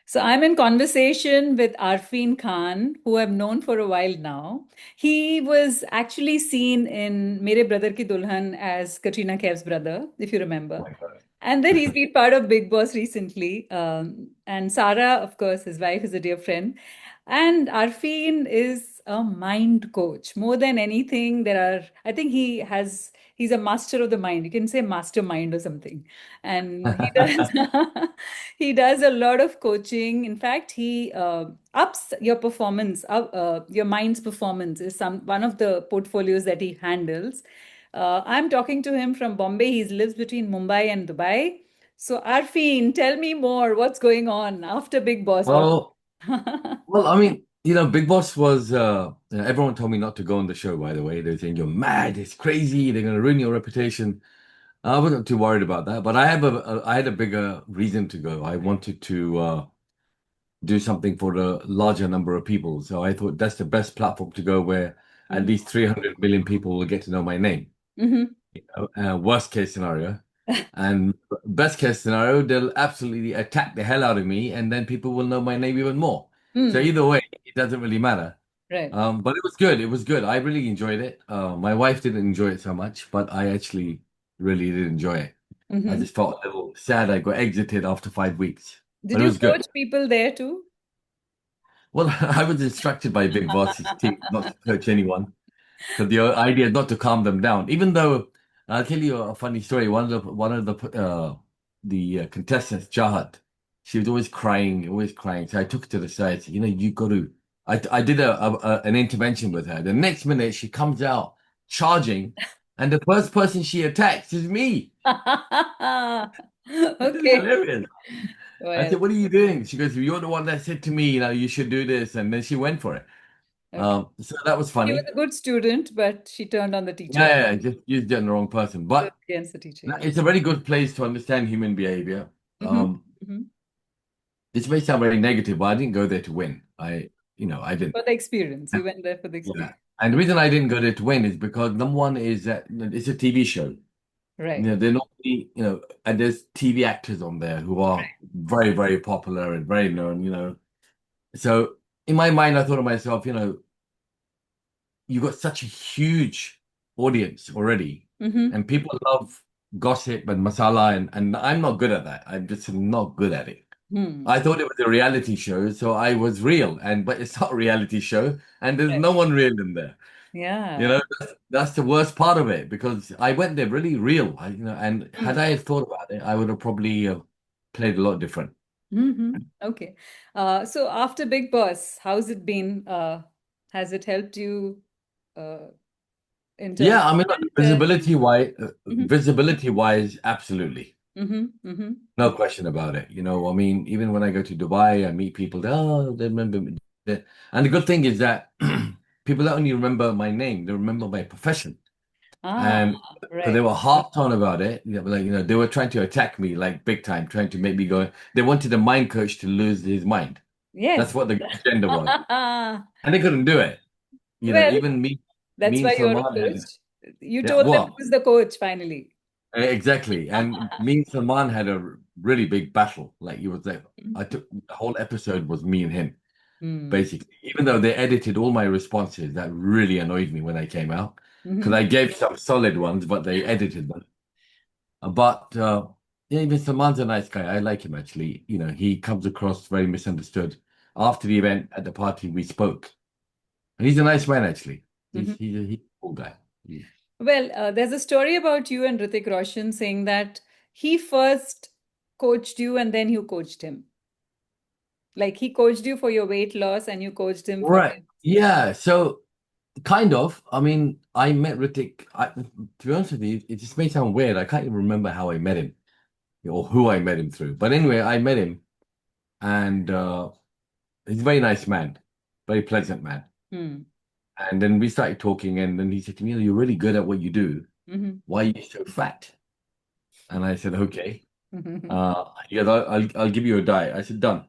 So I'm in conversation with Arfeen Khan, who I've known for a while now. He was actually seen in Mere Brother Ki Dulhan as Katrina Kaif's brother, if you remember. My God. And then he's been part of Big Boss recently. And Sarah, of course, his wife, is a dear friend. And Arfeen is a mind coach. More than anything, I think he's a master of the mind. You can say mastermind or something. And he does, he does a lot of coaching. In fact, he ups your performance, your mind's performance is one of the portfolios that he handles. I'm talking to him from Bombay. He lives between Mumbai and Dubai. So, Arfeen, tell me more. What's going on after Big Boss? What? Well, well, I mean, Big Boss was everyone told me not to go on the show, by the way. They're saying you're mad, it's crazy, they're gonna ruin your reputation. I wasn't too worried about that, but I had a bigger reason to go. I wanted to do something for a larger number of people. So I thought that's the best platform to go where at Mhm. least 300 million people will get to know my name. Mhm. Worst case scenario. And best case scenario, they'll absolutely attack the hell out of me, and then people will know my name even more. So Mm, either way, it doesn't really matter. right. But it was good. It was good. I really enjoyed it. My wife didn't enjoy it so much, but I actually really did enjoy it. I Mhm. just felt a little sad I got exited after 5 weeks, Did but it you was good. coach people there too? Well, I was instructed by Big Boss's team not to coach anyone. Because the idea is not to calm them down. Even though I'll tell you a funny story. One of the contestants, Chahat, she was always crying, always crying. So I took her to the side. I said, you got to. I did an intervention with her. The next minute, she comes out charging, and the first person she attacks is me. This is Okay. hilarious. I Well, said, "What are you doing?" She goes, "You're the one that said to me, you should do this," and then she went for it. okay. So that was She was funny. a good student, but she turned on the teacher, Yeah, just used it on the wrong person. But against the teacher. Yeah. it's a very good place to understand human behavior. Hmm. Um, Hmm. this may sound very negative, but I didn't go there to win. I didn't. For the experience. You went there for the Yeah. experience. And the reason I didn't go there to win is because number one is that it's a TV show. Right. They're not, and there's TV actors on there who are very, very popular and very known. So in my mind, I thought to myself, you've got such a huge audience already, Mm-hmm. and people love gossip and masala, and I'm not good at that. I'm just not good at it. Hmm. I thought it was a reality show, so I was real, but it's not a reality show, and there's Right. no one real in there. Yeah. That's the worst part of it because I went there really real. And Hmm. had I thought about it, I would have probably played a lot different. Mm-hmm. Okay. So after Big Boss, how's it been? Has it helped you uh, in terms Yeah, I mean, of look, content? Mm-hmm. visibility wise, absolutely. Mm-hmm. Mm-hmm. No question about it. I mean, even when I go to Dubai, I meet people, they remember me. And the good thing is that people not only remember my name, they remember my profession. Ah, And because they right. were half on about it, they were trying to attack me like big time, trying to make me go. They wanted a mind coach to lose his mind. That's Yes. what the agenda was. And they couldn't do it. Well, Even me that's and why you're a Salman had, coach. You yeah, told them well, who's the coach finally. exactly. And me and Salman had a really big battle. Like it was like I Mhm. took the whole episode was me and him, Hmm. basically. Even though they edited all my responses, that really annoyed me when I came out. Because Mhm. I gave some solid ones, but they edited them. But yeah, even Salman's a nice guy. I like him actually. He comes across very misunderstood. After the event at the party, we spoke. And he's a nice man actually. Mhm. He's a cool guy. Well, there's a story about you and Hrithik Roshan saying that he first coached you and then you coached him. Like he coached you for your weight loss and you coached him for Right. his. Yeah. So kind of. I mean, I met Ritik. To be honest with you, it just may sound weird. I can't even remember how I met him or who I met him through. But anyway, I met him, and he's a very nice man, very pleasant man. Hmm. And then we started talking, and then he said to me, "You're really good at what you do. Mhm. Why are you so fat?" And I said, "Okay." Mhm. He goes, I'll give you a diet." I said, "Done."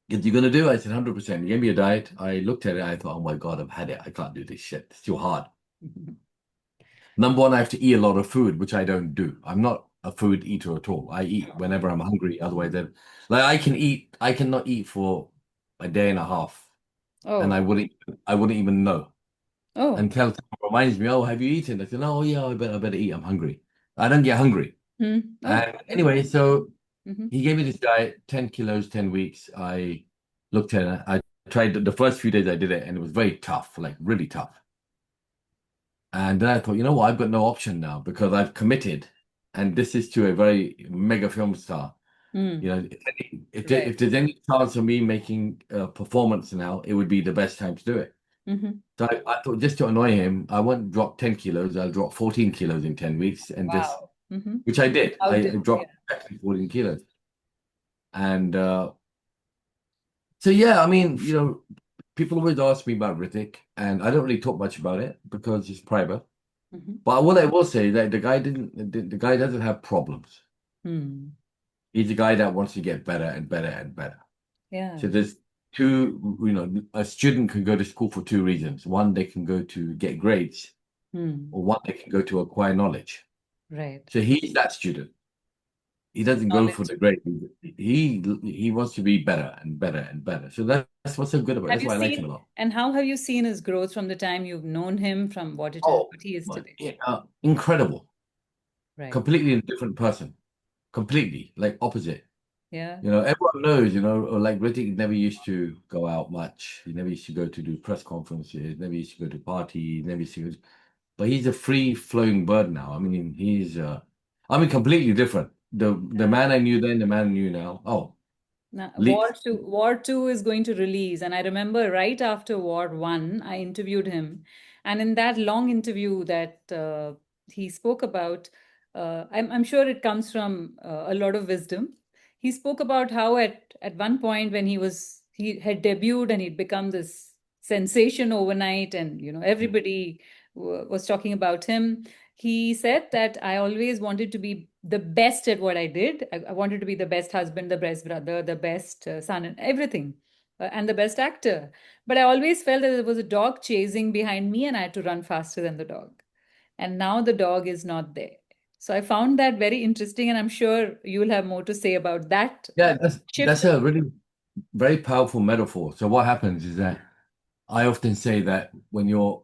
He goes, "You gonna do it?" I said, 100%. He gave me a diet. I looked at it. I thought, "Oh my God, I've had it. I can't do this shit. It's too hard." Number one, I have to eat a lot of food, which I don't do. I'm not. a food eater at all. I eat whenever I'm hungry. Otherwise, then like I cannot eat for a day and a half, and Oh, I wouldn't even know oh. until someone reminds me, "Oh, have you eaten?" I said, "Oh, yeah, I better eat. I'm hungry." I don't get hungry. Hmm. Oh, And good. anyway, so Hmm. he gave me this diet, 10 kilos, 10 weeks. I looked at it. I tried the first few days I did it, and it was very tough, like really tough. And then I thought, you know what? I've got no option now because I've committed, and this is to a very mega film star. You Mm. know, Right. if there's any chance of me making a performance now, it would be the best time to do it. Hmm. So I thought just to annoy him, I won't drop 10 kilos. I'll drop 14 kilos in 10 weeks, and just Wow. Hmm. which I did. I Outdid. Yeah. dropped actually 14 kilos, and so yeah, I mean, people always ask me about Ritik, and I don't really talk much about it because it's private. Hmm. But what I will say is that the guy doesn't have problems. Hmm. He's a guy that wants to get better and better and better. Yeah. So there's a student can go to school for two reasons. One, they can go to get grades, Hmm. or one, they can go to acquire knowledge. Right. So he's that student. He doesn't go for Knowledge. the grade. He wants to be better and better and better. So that's what's so good about it. Have That's you why I like him a seen, lot. and how have you seen his growth from the time you've known him from Oh, what he is my, today? yeah, incredible. Right. Completely a different person. Completely, like opposite. Yeah. Everyone knows, like Hrithik never used to go out much. He never used to go to do press conferences, never used to go to parties, never used to go, but he's a free-flowing bird now. I mean, completely different. The Yeah. man I knew then, the man I knew now. Oh, Now, leaps. War 2 is going to release. And I remember right after War 1, I interviewed him. And in that long interview that he spoke about, I'm sure it comes from a lot of wisdom. He spoke about how at one point when he had debuted and he'd become this sensation overnight, and everybody was talking about him. He said that I always wanted to be the best at what I did. I wanted to be the best husband, the best brother, the best son, and everything, and the best actor. But I always felt that there was a dog chasing behind me and I had to run faster than the dog. And now the dog is not there. So I found that very interesting, and I'm sure you'll have more to say about that Yeah, that's shift. a really very powerful metaphor. So what happens is that I often say that when you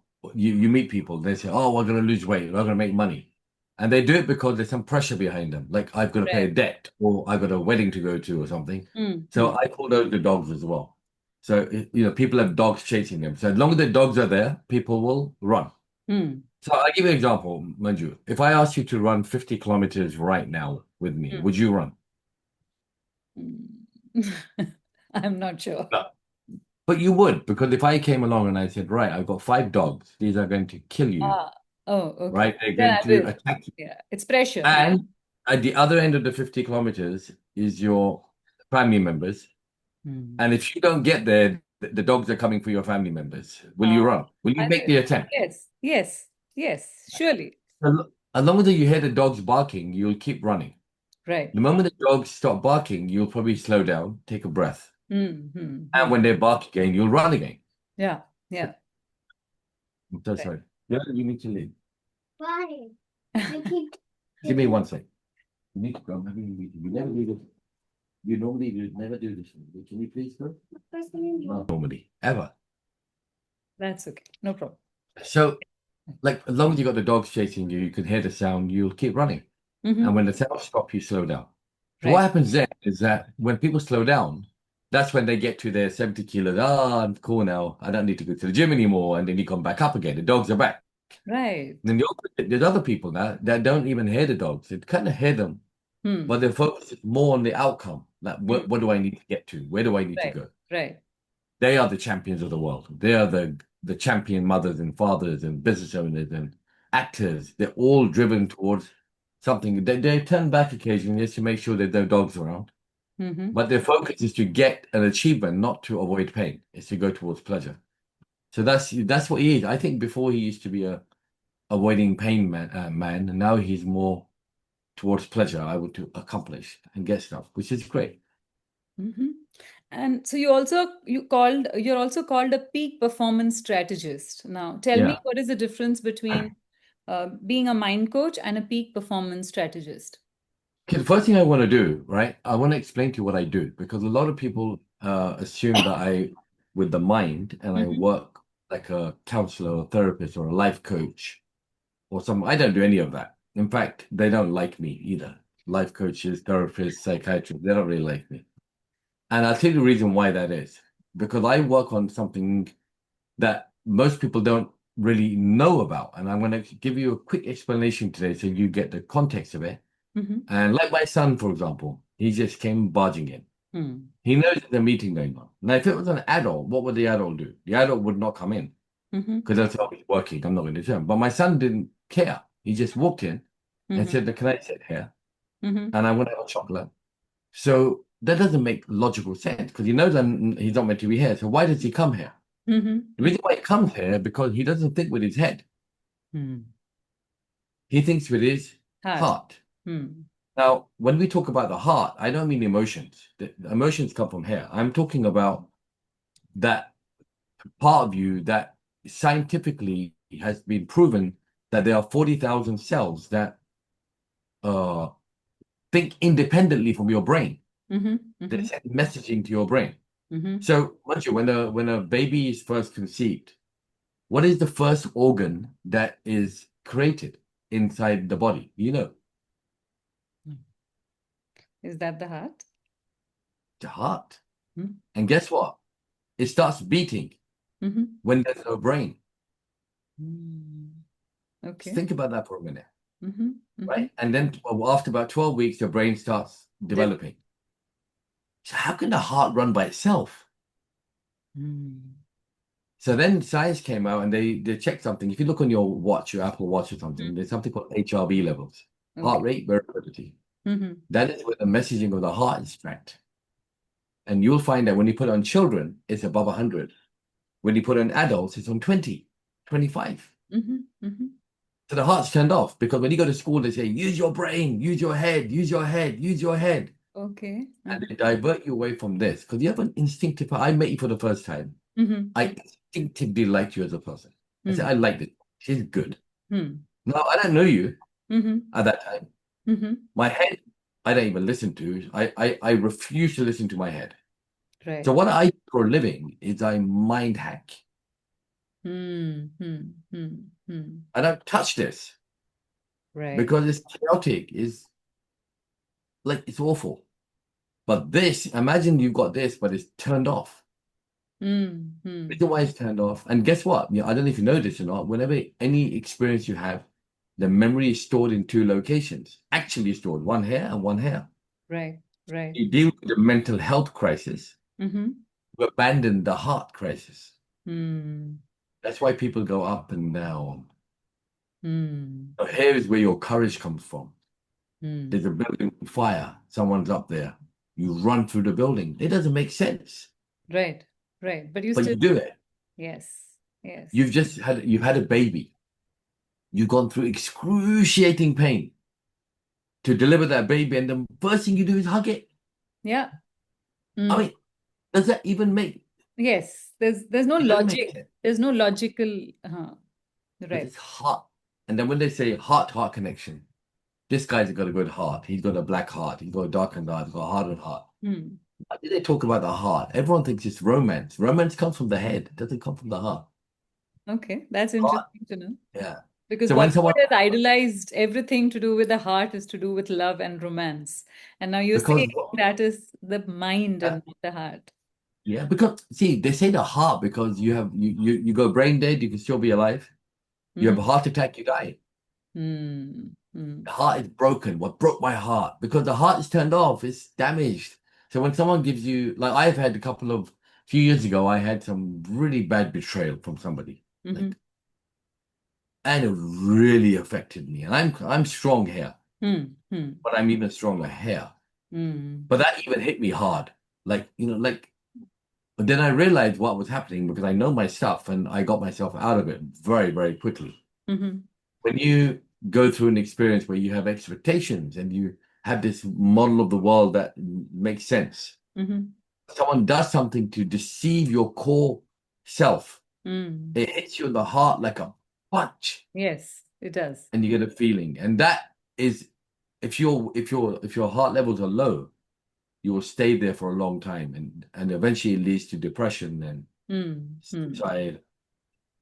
meet people, they say, "Oh, we're going to lose weight, we're going to make money," and they do it because there's some pressure behind them, like I've got to pay Right. a debt or I've got a wedding to go to or something. So Mm-hmm. I call those the dogs as well. So people have dogs chasing them. So as long as the dogs are there, people will run. Mm-hmm. So I'll give you an example, Manju. If I asked you to run 50 kilometers right now with me, would you run? I'm not sure. No. But you would, because if I came along and I said, right, I've got five dogs, these are going to kill you, Ah, oh, okay. right? They're Then going I to will. attack you. Yeah, it's pressure. Yeah. And at the other end of the 50 kilometers is your family members. Hmm. And if you don't get there, the dogs are coming for your family members. Will Ah, you run? Will you I make will. the attempt? Yes, yes, yes, surely. As long as you hear the dogs barking, you'll keep running. Right. The moment the dogs stop barking, you'll probably slow down, take a breath. Mm-hmm. And when they bark again, you'll run again. Yeah, yeah. I'm so Right. sorry. Yeah, you need to leave. Why? You keep Give me one second. You need to go. I mean, you never do this. You normally do never do this. Can you please go? Not normally, ever. That's okay. No problem. So, like, as long as you got the dogs chasing you, you can hear the sound, you'll keep running. And Mm-hmm. when the sound stops, you slow down. So what Right. happens then is that when people slow down, that's when they get to their 70 kilos. Ah, I'm cool now. I don't need to go to the gym anymore. And then you come back up again. The dogs are back. Right. Then there's other people now that don't even hear the dogs. They kind of hear them, Hmm. but their focus is more on the outcome. Like, Hmm. what do I need to get to? Where do I need to Right. go? Right. They are the champions of the world. They are the champion mothers and fathers and business owners and actors. They're all driven towards something. They turn back occasionally just to make sure that there are dogs around. Mm-hmm. But their focus is to get an achievement, not to avoid pain. It's to go towards pleasure. So that's what he is. I think before he used to be a avoiding pain man, and now he's more towards pleasure. I want to accomplish and get stuff, which is great. Mm-hmm. And so you're also called a peak performance strategist. Now, tell me Yeah. what is the difference between being a mind coach and a peak performance strategist? Okay, the first thing I want to do, right? I want to explain to you what I do because a lot of people assume that I, with the mind, and I Mm-hmm. work like a counselor or therapist or a life coach or some. I don't do any of that. In fact, they don't like me either. Life coaches, therapists, psychiatrists, they don't really like me. And I'll tell you the reason why that is. Because I work on something that most people don't really know about. And I'm going to give you a quick explanation today so you get the context of it. Mm-hmm. And like my son, for example, he just came barging in. Mm-hmm. He knows there's a meeting going on. Now, if it was an adult, what would the adult do? The adult would not come in Mm-hmm. because they'll tell me he's working. I'm not going to tell him. But my son didn't care. He just walked in and Mm-hmm. said, "Can I sit here? Mm-hmm. And I want to have a chocolate." So that doesn't make logical sense because he knows he's not meant to be here. So why does he come here? The Mm-hmm. reason why he comes here because he doesn't think with his head. Mm-hmm. He thinks with his Heart. heart. Mm-hmm. Now, when we talk about the heart, I don't mean emotions. The emotions come from here. I'm talking about that part of you that scientifically has been proven that there are 40,000 cells that uh, think independently from your brain. Mm-hmm. They Mm-hmm. send messaging to your brain. Mm-hmm. So, mind you, when a baby is first conceived, what is the first organ that is created inside the body? You know, Is that the heart? the heart. Mm-hmm. And guess what? It starts beating Mm-hmm. when there's no brain. Mm. Just Okay. think about that for a minute, Mm-hmm. Mm-hmm. right? And then after about 12 weeks, your brain starts developing. So how can the heart run by itself? Mm. So then science came out and they checked something. If you look on your watch, your Apple Watch or something, there's something called HRV levels, heart Okay. rate variability. Mm-hmm. That is where the messaging of the heart is tracked. And you'll find that when you put it on children, it's above 100. When you put it on adults, it's on 20, 25. Mm-hmm. Mm-hmm. So the heart's turned off because when you go to school, they say, use your brain, use your head, use your head, use your head. Okay. And Uh-huh. they divert you away from this because you have an instinctive. I met you for the first time. Mm-hmm. I instinctively liked you as a person. I said, Mm-hmm. I like this. She's good. Mm-hmm. No, I don't know you Mm-hmm. at that time. Mm-hmm. My head, I don't even listen to. I refuse to listen to my head. So Right. what I do for a living is I mind hack. Mm-hmm. Mm-hmm. I don't touch this Right. because it's chaotic. It's like it's awful. But this, imagine you've got this, but it's turned off. Mm-hmm. Reason why it's turned off. And guess what? Yeah, I don't know if you know this or not. Whenever any experience you have, the memory is stored in two locations. Actually stored, one here and one here. Right. Right. You deal with the mental health crisis, Mm-hmm. you abandon the heart crisis. Mm. That's why people go up and down. Mm. So here is where your courage comes from. There's Mm. a building on fire, someone's up there. You run through the building. It doesn't make sense, Right. Right. But you but still, you do it. yes. Yes. You've had a baby. You've gone through excruciating pain to deliver that baby, and the first thing you do is hug it. Yeah. I Mm. mean, does that even make Yes. There's no it doesn't make logic. sense? There's no logical But right. it's heart. And then when they say heart-heart connection, this guy's got a good heart. He's got a black heart. He's got a darkened heart. He's got a hardened heart. Mm. Why do they talk about the heart? Everyone thinks it's romance. Romance comes from the head. It doesn't come from the heart. Okay. That's Heart, interesting to know. yeah. Because So when someone, Bollywood has idolized everything to do with the heart is to do with love and romance. And now you're because saying that is the mind yeah, and not the heart. yeah, because see, they say the heart because you go brain dead, you can still be alive. You Mm-hmm. have a heart attack, you die. Mm-hmm. The heart is broken. What broke my heart? Because the heart is turned off, it's damaged. So when someone gives you, like I've had few years ago, I had some really bad betrayal from somebody. Mm-hmm. Like, and it really affected me. And I'm strong here, Mm-hmm. but I'm even stronger here. Mm-hmm. But that even hit me hard. But then I realized what was happening because I know my stuff and I got myself out of it very, very quickly. Mm-hmm. When you go through an experience where you have expectations and you have this model of the world that makes sense, Mm-hmm. someone does something to deceive your core self, Mm. it hits you in the heart like a punch Yes, it does. and you get a feeling. And that is if your heart levels are low, you will stay there for a long time, and eventually it leads to depression and suicide,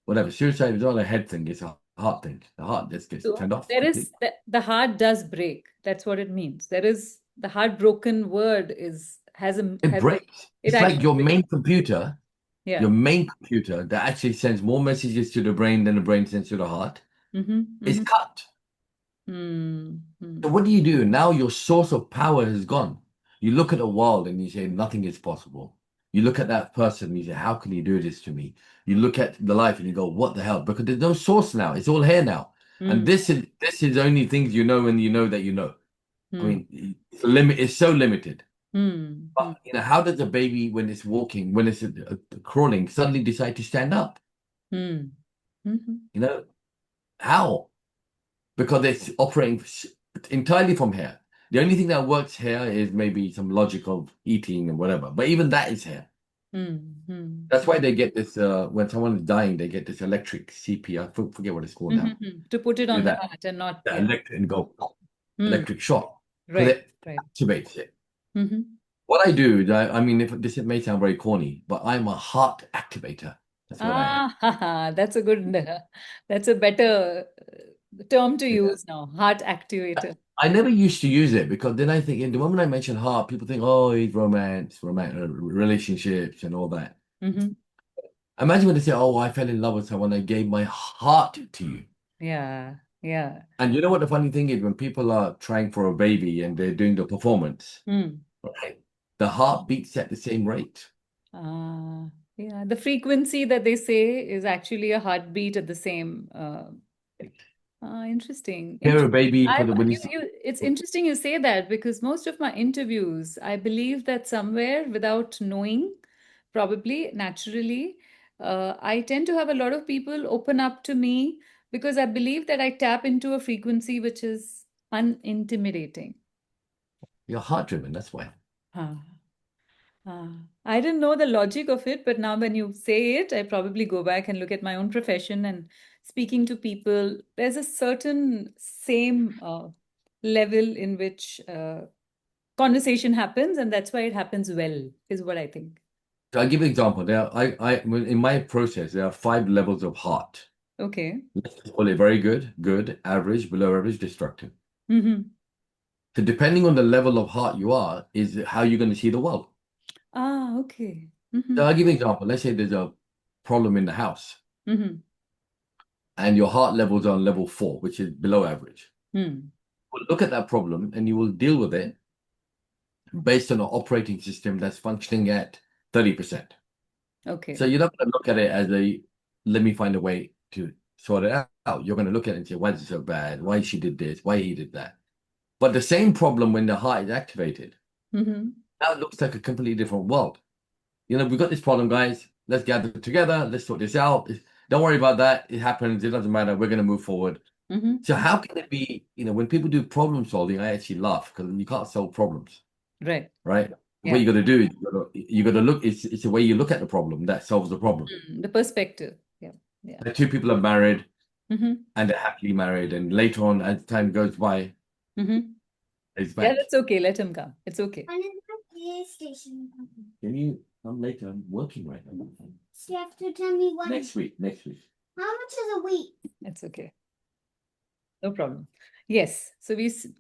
whatever. Suicide is not a head thing; it's a heart thing. The heart just gets So turned off there is completely. the heart does break. That's what it means. There is the heartbroken word is It has breaks. it It's like actually your breaks. main computer, Yeah. your main computer that actually sends more messages to the brain than the brain sends to the heart. Mm-hmm. It's Mm-hmm. cut. Mm-hmm. So what do? Now your source of power has gone. You look at the world and you say nothing is possible. You look at that person and you say, how can he do this to me? You look at the life and you go, what the hell? Because there's no source now. It's all here now. And this is only things you know, and you know that you know. I Mm-hmm. mean, it's so limited. But Mm-hmm. how does a baby, when it's walking, when it's crawling, suddenly decide to stand up? Mm-hmm. You know, how? Because it's operating entirely from here. The only thing that works here is maybe some logic of eating and whatever. But even that is here. Mm-hmm. That's why they get this when someone is dying, they get this electric CP. Forget what it's called now. Mm-hmm. To put it Do on the that, heart and not, that yeah. electric and go Mm. electric shock because Right. it Right. activates it. Mm-hmm. What I do is I mean, if this may sound very corny, but I'm a heart activator. That's what I am. That's a good, that's a better term to Yeah. use now. Heart activator. I never used to use it because then I think, the moment I mention heart, people think, oh, it's romantic relationships, and all that. Mm-hmm. Imagine when they say, oh, I fell in love with someone, I gave my heart to you. Yeah. Yeah. And you know what the funny thing is, when people are trying for a baby and they're doing the performance, Mm. right? The heart beats at the same rate. Yeah. The frequency that they say is actually a heartbeat at the same. Interesting. Hear a Interesting. baby for I've the when you you, see, you it's interesting you say that because most of my interviews, I believe that somewhere without knowing, probably naturally, I tend to have a lot of people open up to me because I believe that I tap into a frequency which is unintimidating. you're heart driven. That's why. Huh. Ah, I didn't know the logic of it, but now when you say it, I probably go back and look at my own profession and speaking to people. There's a certain same level in which conversation happens, and that's why it happens well, is what I think. So I'll give you an example. In my process, there are 5 levels of heart. Okay. Let's just call it very good, good, average, below average, destructive. Mm-hmm. So depending on the level of heart you are, is how you're going to see the world. Okay. Mm-hmm. So I'll give you an example. Let's say there's a problem in the house Mm-hmm. and your heart levels are on level 4, which is below average. Mm. Well, look at that problem and you will deal with it based on an operating system that's functioning at 30%. So Okay. you're not going to look at it as let me find a way to sort it out. You're going to look at it and say, why is it so bad? Why she did this? Why he did that? But the same problem when the heart is activated, Mm-hmm. now it looks like a completely different world. We've got this problem, guys. Let's gather together. Let's sort this out. Don't worry about that. It happens. It doesn't matter. We're going to move forward. So Mm-hmm. how can it be, when people do problem solving, I actually laugh because you can't solve problems, Right. right? What Yeah. you got to do is you got to look. It's the way you look at the problem that solves the problem. The perspective. Yeah. Yeah. The two people are married Mm-hmm. and they're happily married, and later on, as time goes by, Mm-hmm. it's Yeah, back. that's okay. Let him come. It's okay. And in the PlayStation. Can you come later? I'm working right now. So you have to tell me when. Next week. Next week. How much is a week? It's okay. No problem. Yes. So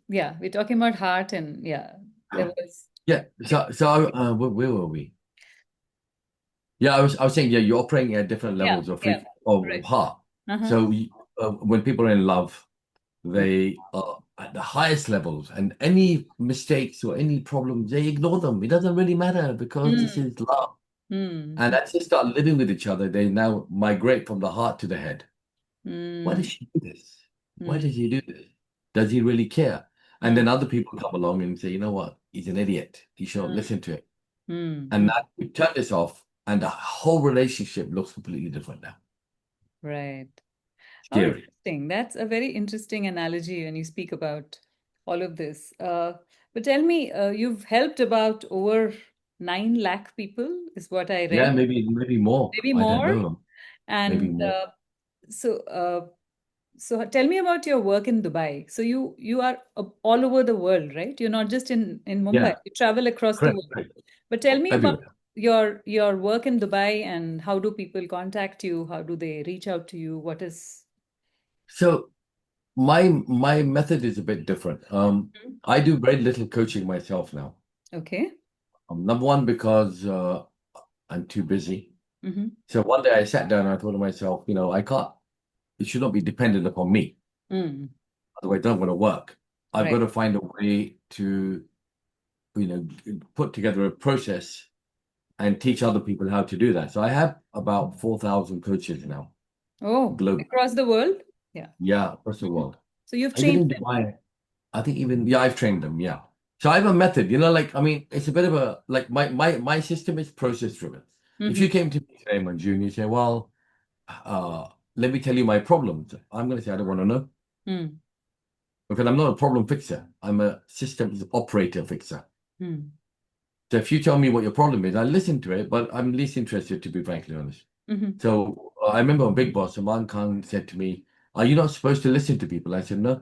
yeah, we're talking about heart and yeah, there was, Yeah. Where were we? Yeah, I was saying, yeah, you're operating at different yeah, levels of yeah, of right. heart. Uh-huh. So when people are in love, Mm, they are at the highest levels, and any mistakes or any problems, they ignore them. It doesn't really matter because this mm, is love. And mm, as they start living with each other, they now migrate from the heart to the head. Why does mm, she do this? Why mm, does he do this? Does he really care? And mm, then other people come along and say, you know what? He's an idiot. You shouldn't mm, listen to it. And mm. now you turn this off, and the whole relationship looks completely different now. Right. Oh, Scary. interesting. That's a very interesting analogy when you speak about all of this. But tell me, you've helped about over 9 lakh people, is what I Yeah, read, maybe more. maybe I don't more. know. Maybe And more. so, So tell me about your work in Dubai. So you are all over the world, right? You're not just in Mumbai. Yeah, You travel across the correct, world. correct. But tell me about Everywhere. your work in Dubai and how do people contact you? How do they reach out to you? What is So my method is a bit different. Mhm. I do very little coaching myself now. Okay. Number one, because I'm too busy. Mm-hmm. So one day I sat down and I thought to myself, I can't, it should not be dependent upon me. Mm. Otherwise, it's not going to work. I've got Right. to find a way to, put together a process and teach other people how to do that. So I have about 4,000 coaches now, Oh, globally. across the world? Yeah. Yeah, across the Mhm. world. So you've Even trained in them. Dubai, I think even, yeah, I've trained them. Yeah. So I have a method, like, I mean, it's a bit of a, like my system is process driven. If Mm-hmm. you came to me today, Manju, and you say, well, uh, let me tell you my problems, I'm going to say, I don't want to know Mm. because I'm not a problem fixer. I'm a systems operator fixer. Mm. So if you tell me what your problem is, I listen to it, but I'm least interested, to be frankly honest. Mm-hmm. So I remember on Big Boss, Salman Khan said to me, are you not supposed to listen to people? I said, no.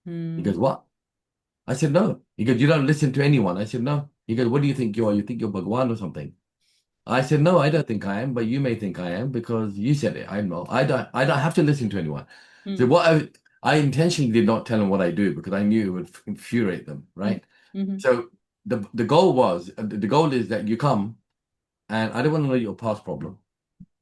He Mm. goes, what? I said, no. He goes, you don't listen to anyone. I said, no. He goes, what do you think you are? You think you're Bhagwan or something? I said, no, I don't think I am, but you may think I am because you said it. I'm not. I don't have to listen to anyone. So Mm. I intentionally did not tell them what I do because I knew it would infuriate them, right? Mm-hmm. So the goal was, the goal is that you come and I don't want to know your past problem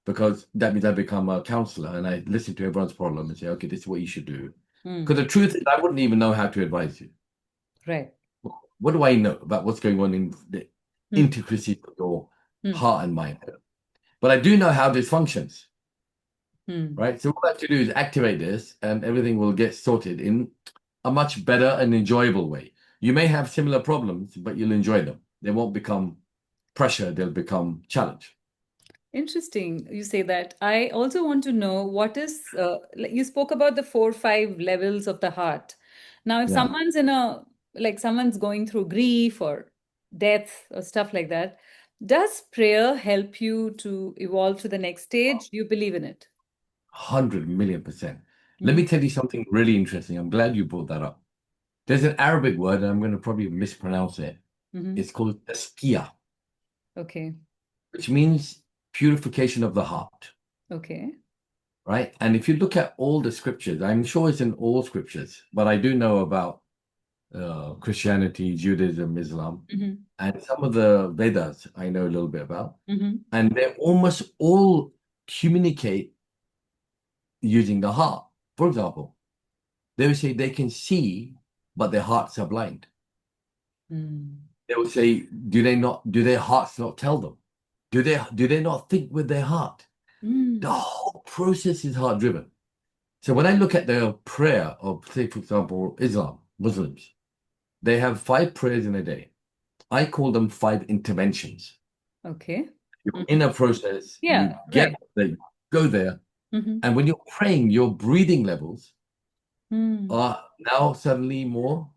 because that means I become a counselor and I listen to everyone's problem and say, okay, this is what you should do. Because Mm. the truth is, I wouldn't even know how to advise you. Right. What do I know about what's going on in the Mm. intricacies of your Mm. heart and mind? But I do know how this functions, Mm. right? So what I have to do is activate this and everything will get sorted in a much better and enjoyable way. You may have similar problems, but you'll enjoy them. They won't become pressure, they'll become challenge. Interesting. You say that. I also want to know what is, like you spoke about the 4, 5 levels of the heart. Now, if Yeah, someone's like someone's going through grief or death or stuff like that, does prayer help you to evolve to the next stage? Do you believe in it? 100 million%. Let Mm-hmm. me tell you something really interesting. I'm glad you brought that up. There's an Arabic word, and I'm going to probably mispronounce it. Mm-hmm. It's called tasqiyah, Okay. which means purification of the heart, Okay. right? And if you look at all the scriptures, I'm sure it's in all scriptures, but I do know about Christianity, Judaism, Islam, Mm-hmm. and some of the Vedas I know a little bit about. Mm-hmm. And they almost all communicate using the heart. For example, they will say they can see, but their hearts are blind. Mm. They will say, do their hearts not tell them? Do they not think with their heart? The Mm. whole process is heart driven. So when I look at the prayer of, say, for example, Muslims, they have 5 prayers in a day. I call them 5 interventions. Okay. You're Mhm. in a process, you Yeah, get right. there, you go there, Mm-hmm. and when you're praying, your breathing levels Mm. are now suddenly more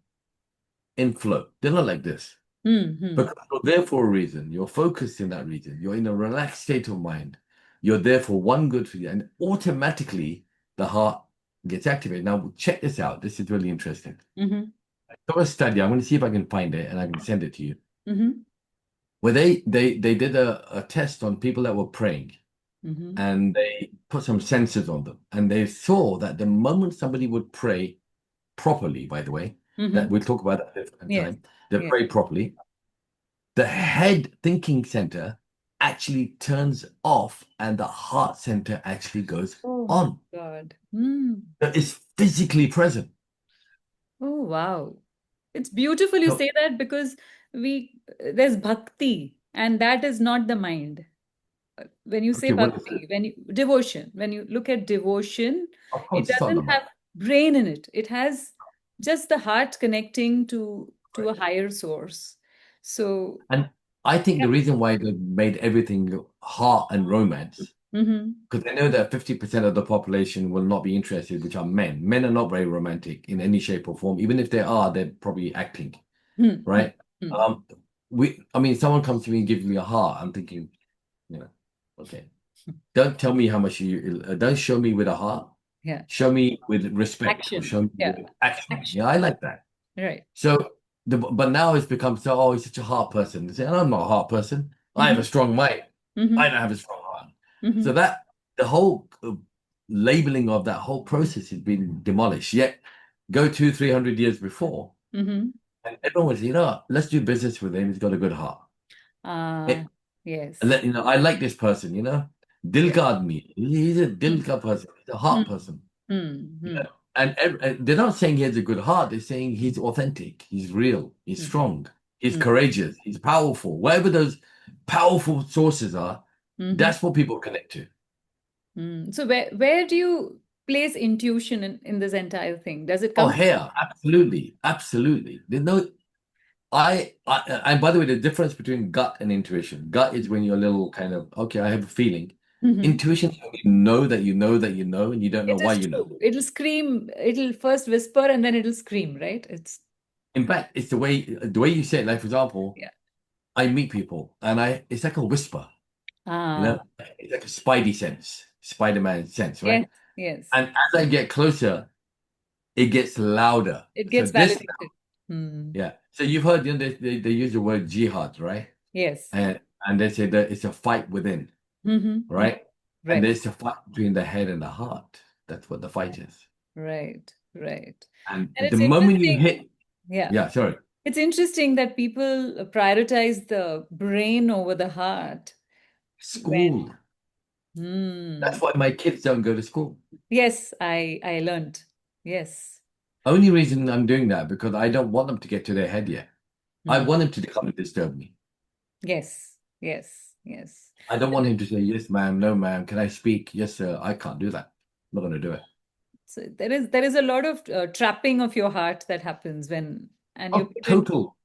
in flow. They're not like this. Mm-hmm. Because you're there for a reason. You're focused in that region. You're in a relaxed state of mind. You're there for one good for you. And automatically the heart gets activated. Now, check this out. This is really interesting. Mm-hmm. I saw a study. I'm going to see if I can find it and I can send it to you. Mm-hmm. Where they did a test on people that were praying Mm-hmm. and they put some sensors on them. And they saw that the moment somebody would pray properly, by the way, that Mm-hmm. we'll talk about at a different Yes. time, they Yeah. pray properly, the head thinking center actually turns off and the heart center actually goes Oh my on. God. Mm. That is physically present. Oh wow. It's beautiful you So, say that because we there's bhakti and that is not the mind. When you say okay, what is it? bhakti, when you devotion, when you look at devotion, Of it course, it's not doesn't the mind. have brain in it. It has just the heart connecting to a Right. higher source. So And I think yeah. the reason why they made everything heart and romance, Mm-hmm. because they know that 50% of the population will not be interested, which are men. Men are not very romantic in any shape or form. Even if they are, they're probably acting, Mm-hmm. right? Um, I mean, someone comes to me and gives me a heart. I'm thinking, okay, don't tell me how much don't show me with a heart. Yeah. show me with respect or Action. show me Yeah. with action. Action. Yeah, I like that. Right. So, but now it's become so, oh, he's such a hard person. They say, I'm not a hard person. I have Mm-hmm. a strong mind. I Mm-hmm. don't have a strong heart. Mm-hmm. So that the whole labeling of that whole process has been demolished. Yet, go 200-300 years before, Mm-hmm. and everyone was, let's do business with him. He's got a good heart. Ah, yes. I like this person. Dil Yeah. ka aadmi. He's a dil ka person. He's a heart person. Mm-hmm. Yeah. And they're not saying he has a good heart. They're saying he's authentic. He's real. He's strong. He's courageous. He's powerful. Whatever those powerful sources are, Mm-hmm. that's what people connect to. So where do you place intuition in this entire thing? Does it Oh, come? here, absolutely, absolutely. There's no, and by the way, the difference between gut and intuition. Gut is when you're a little kind of, okay, I have a feeling. Mhm. Intuition, is when you know that you know that you know, and you don't know It why is you know. true. It'll scream. It'll first whisper and then it'll scream, right? It's In fact, it's the way you say it. Like, for example, yeah. I meet people and it's like a whisper, Ah, it's like a spidey sense, Spider-Man sense, yes, right? yes. And as I get closer, it gets louder. It So gets this, validated. Hmm. yeah. So you've heard, they use the word jihad, right? Yes. And they say that it's a fight within, Mm-hmm. right? And Right. there's a fight between the head and the heart. That's what the fight is. Right. Right. And And the it's moment you interesting. hit, Yeah. yeah, sorry, It's interesting that people prioritize the brain over the heart when school. hmm. That's why my kids don't go to school. Yes, I learned. Yes. Only reason I'm doing that because I don't want them to get to their head yet. I Hmm. want him to come and disturb me. Yes. Yes. Yes. I don't want him to say, yes, ma'am, no, ma'am, can I speak? Yes, sir. I can't do that. I'm not going to do it. So there is a lot of trapping of your heart that happens when and you Oh, put in total.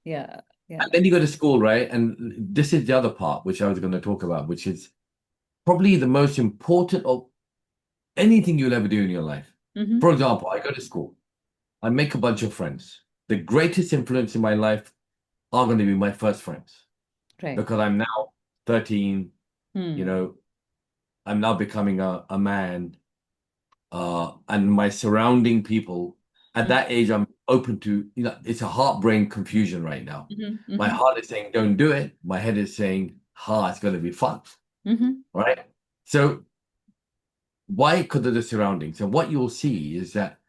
yeah, And yeah. then you go to school, right? And this is the other part, which I was going to talk about, which is probably the most important of anything you'll ever do in your life. Mm-hmm. For example, I go to school, I make a bunch of friends. The greatest influence in my life are going to be my first friends Right. because I'm now 13, you Hmm. know, I'm now becoming a man, and my surrounding people at that age, I'm open to, it's a heart brain confusion right now. Mm-hmm. My Mm-hmm. heart is saying, don't do it. My head is saying, it's going to be fun. Mm-hmm. Right. So, why? Because of the surroundings. And what you'll see is that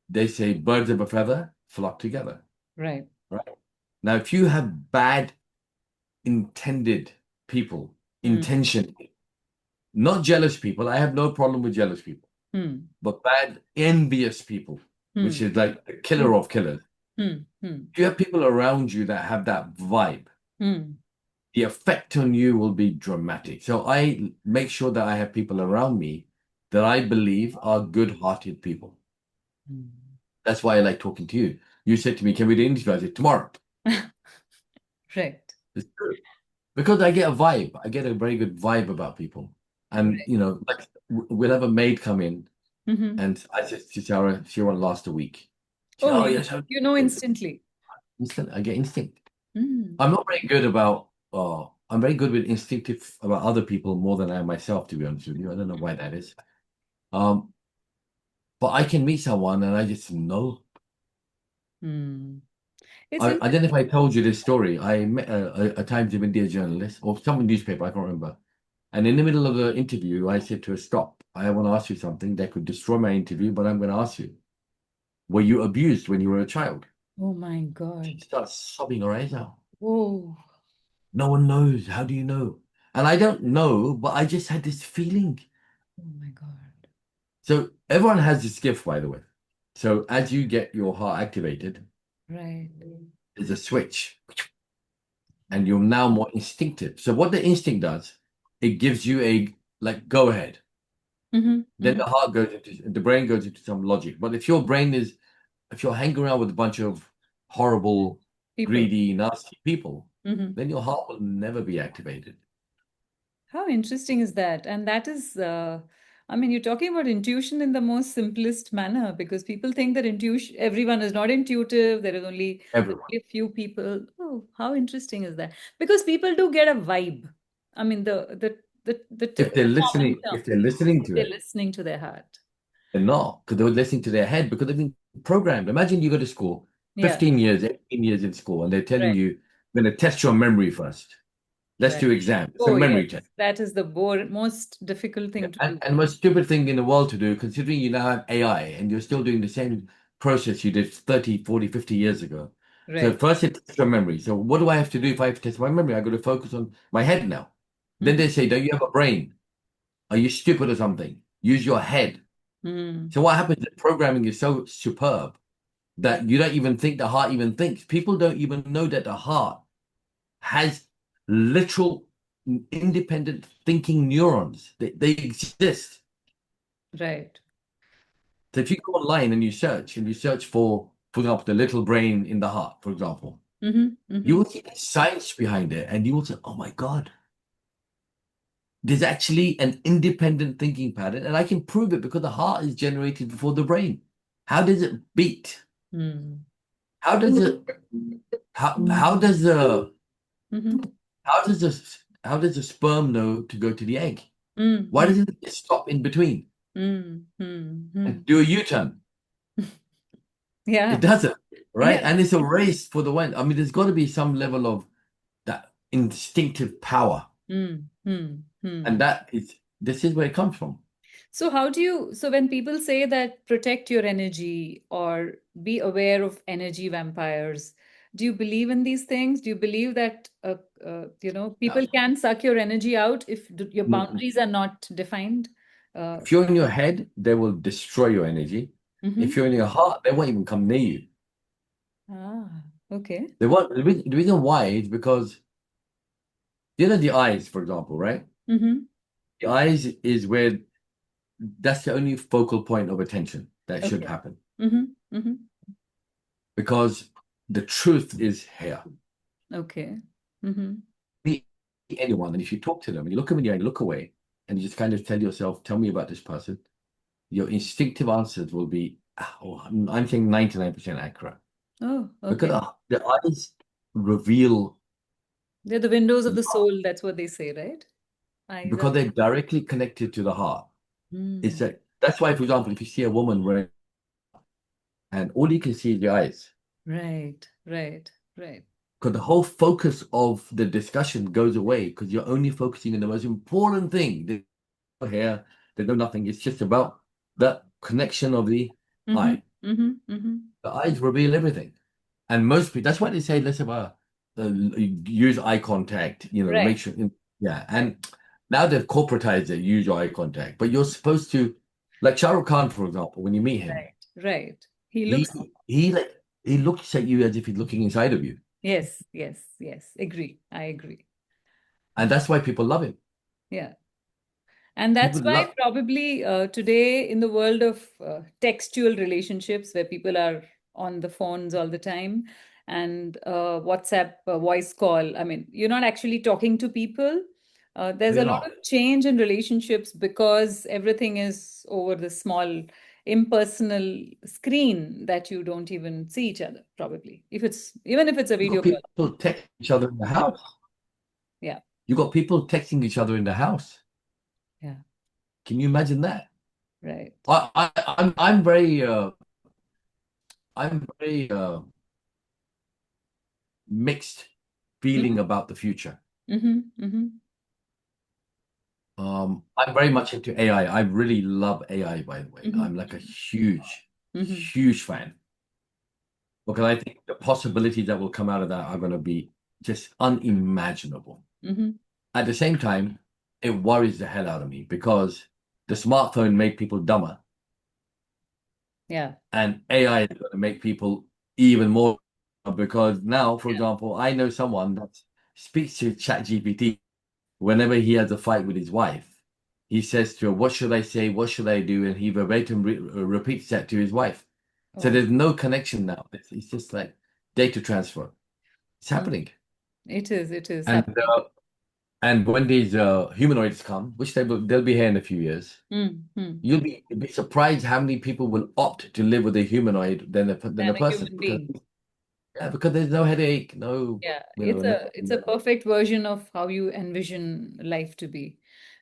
they say birds of a feather flock together. Right. Right. Now, if you have bad intended people, Hmm. intention, not jealous people, I have no problem with jealous people, Hmm. but bad, envious people, Hmm. which is like the Hmm. killer of killers. Hmm. Hmm. If you have people around you that have that vibe, Hmm. the effect on you will be dramatic. So I make sure that I have people around me that I believe are good-hearted people. Hmm. That's why I like talking to you. You said to me, "Can we do an interview?" I said, "Tomorrow." Right. It's true. Because I get a vibe. I get a very good vibe about people. And, Right. like we'll have a maid come in, Mm-hmm. and I said to Sarah, she won't last a week. She said, Oh, "Oh, you yes, how you know instantly. instant." I get instinct. Hmm. I'm not very good about, I'm very good with instinctive about other people more than I am myself, to be honest with you. I don't know why that is. Um, but I can meet someone and I just know. Hmm. It's I don't know if interesting. I told you this story. I met a Times of India journalist or some newspaper, I can't remember. And in the middle of the interview, I said to her, "Stop. I want to ask you something that could destroy my interview, but I'm going to ask you. Were you abused when you were a child?" Oh my She God. starts sobbing her eyes out. Oh. No one knows. How do you know? And I don't know, but I just had this feeling. Oh my God. So everyone has this gift, by the way. So as you get your heart activated, Right. there's a switch, and you're now more instinctive. So what the instinct does, it gives you a like go ahead. Mm-hmm. Then Mm-hmm. the brain goes into some logic. But if you're hanging around with a bunch of horrible, People. greedy, nasty people, Mm-hmm. then your heart will never be activated. How interesting is that? And that is, I mean, you're talking about intuition in the most simplest manner because people think that intuition, everyone is not intuitive. There are only Everyone. a few people. Oh, how interesting is that? Because people do get a vibe. I mean, the If they're common listening, term, if they're listening to they're it. listening to their heart. They're not, because they were listening to their head because they've been programmed. Imagine you go to school, Yeah. 15 years, 18 years in school, and they're telling Right. you, we're going to test your memory first. Let's Right. do exam. It's a Oh, memory yes. test. That is the most difficult Yeah. thing to do. And the most stupid thing in the world to do, considering you now have AI and you're still doing the same process you did 30, 40, 50 years ago. So Right. first it tests your memory. So what do I have to do if I have to test my memory? I got to focus on my head now. Then Mm-hmm. they say, don't you have a brain? Are you stupid or something? Use your head. Mm. So what happens? The programming is so superb that you don't even think the heart even thinks. People don't even know that the heart has literal independent thinking neurons. They exist. Right. So if you go online and you search for example, the little brain in the heart, for example, Mm-hmm. you Mm-hmm. will see the science behind it, and you will say, "Oh my God, there's actually an independent thinking pattern, and I can prove it because the heart is generated before the brain. How does it beat? Mm. How does it? How does the Mm-hmm. how does the sperm know to go to the egg? Why Mm-hmm. doesn't it just stop in between Mm-hmm. and do a U-turn? It Yeah. doesn't, right? Yeah. And it's a race for the win. I mean, there's got to be some level of that instinctive power, and Mm-hmm. this is where it comes from. So so when people say that protect your energy or be aware of energy vampires, do you believe in these things? Do you believe that Yeah. people can suck your energy out if your Mm, boundaries are not defined? Uh, If you're in your head, they will destroy your energy. If mhm. you're in your heart, they won't even come near you. Ah, okay. They won't. The reason why is because the eyes, for example, right? Mm-hmm. The eyes is where that's the only focal point of attention that should Okay. happen Mm-hmm. Mm-hmm. because the truth is here. Okay. Mm-hmm. Meet anyone, and if you talk to them and you look them in the eye and you look away, and you just kind of tell yourself, "Tell me about this person," your instinctive answers will be, oh, I'm saying 99% accurate Oh, because okay. the eyes reveal They're the windows of the the heart soul. That's what they say, right? Eyes are. because they're directly connected to the heart. It's Mm. that that's why, for example, if you see a woman wearing and all you can see is the eyes, Right, right, right. because the whole focus of the discussion goes away because you're only focusing on the most important thing. There's no hair, there's no nothing. It's just about the connection of the Mm-hmm. eye. Mm-hmm. Mm-hmm. The eyes reveal everything. And most people, that's why they say let's have use eye contact, make Right, sure. Yeah. right, And now they've corporatized it, use eye contact. But you're supposed to, like Shah Rukh Khan, for example, when you meet him, right, right. He he looks, he looks at you as if he's looking inside of you. yes, yes, yes. Agree. I agree. And that's why people love him. Yeah. And that's People why love probably today in the world of textual relationships where people are on the phones all the time and WhatsApp voice call, I mean, you're not actually talking to people. There's a they're lot not. of change in relationships because everything is over the small impersonal screen that you don't even see each other, probably. Even if it's a You video got call. people texting each other in the house. Yeah, You got people texting each other in the house. yeah, Can you imagine that? right. I'm very mixed feeling Mm-hmm, about the future. mm-hmm, mm-hmm, I'm very much into AI. I really love AI, by the way. mm-hmm, I'm like a huge, mm-hmm, huge fan because I think the possibilities that will come out of that are going to be just unimaginable. mm-hmm. At the same time, it worries the hell out of me because the smartphone made people dumber, Yeah. and AI is going to make people even more because now, for example, I know someone that speaks to ChatGPT whenever he has a fight with his wife. He says to her, "What should I say? What should I do?" And he verbatim repeats that to his wife. So Oh, there's no connection now. It's just like data transfer. It's mm. happening. It is And happening. and when these humanoids come, which they'll be here in a few years, Mm, mm. you'll be surprised how many people will opt to live with a humanoid than a And a person human because being. because there's no headache, no Yeah, no, it's a perfect version of how you envision life to be.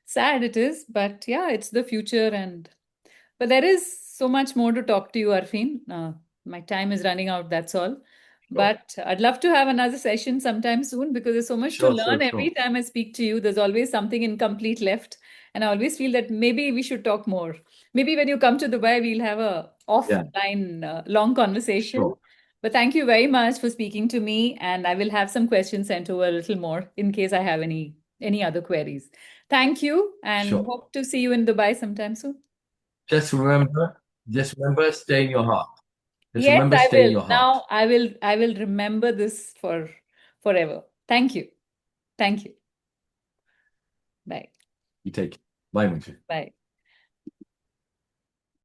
Sad it is, but yeah, it's the future and But there is so much more to talk to you, Arfeen. My time is running out, that's all. Sure. But I'd love to have another session sometime soon because there's so much to Sure, learn sure, every sure. time I speak to you. There's always something incomplete left. And I always feel that maybe we should talk more. Maybe when you come to Dubai, we'll have a Yeah, offline long conversation. sure, But thank you very much for speaking to me. And I will have some questions sent over a little more in case I have any other queries. Thank you and sure. hope to see you in Dubai sometime soon. Just remember, stay in your heart. Just Yes, remember, I stay in will. your heart. Now I will remember this for forever. Thank you. Thank you. Bye. You take it. Bye, Munshi. Bye.